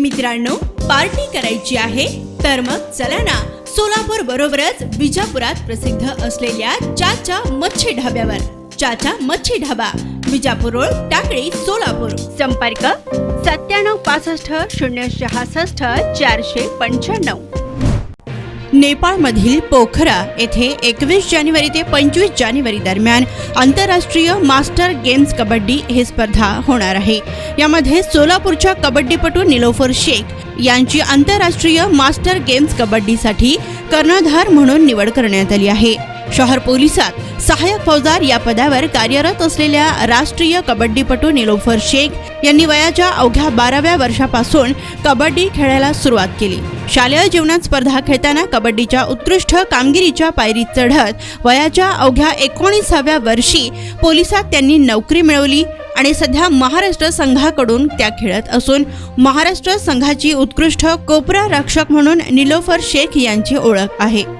मित्रांनो, पार्टी करायची आहे तर मग चला ना, सोलापूर बरोबरच विजापुरात प्रसिद्ध असलेल्या चाचा मच्छी ढाब्यावर. चाचा मच्छी ढाबा, विजापूर रोड, टाकळी, सोलापूर. संपर्क 9765066495. नेपाळमधील पोखरा येथे 21 जानेवारी ते 25 जानेवारी दरम्यान आंतरराष्ट्रीय मास्टर गेम्स कबड्डी ही स्पर्धा होणार आहे. यामध्ये सोलापूरच्या कबड्डीपटू निलोफर शेख यांची आंतरराष्ट्रीय मास्टर गेम्स कबड्डीसाठी कर्णधार म्हणून निवड करण्यात आली आहे. शहर पोलिसात सहाय्यक फौजदार या पदावर कार्यरत असलेल्या राष्ट्रीय कबड्डीपटू निलोफर शेख यांनी वयाच्या अवघ्या 12व्या वर्षापासून कबड्डी खेळायला सुरुवात केली. शालेय जीवनात स्पर्धा खेळताना कबड्डीच्या उत्कृष्ट कामगिरीच्या पायरीत चढत वयाच्या अवघ्या 19व्या वर्षी पोलिसात त्यांनी नोकरी मिळवली आणि सध्या महाराष्ट्र संघाकडून त्या खेळत असून महाराष्ट्र संघाची उत्कृष्ट कोपरा रक्षक म्हणून निलोफर शेख यांची ओळख आहे.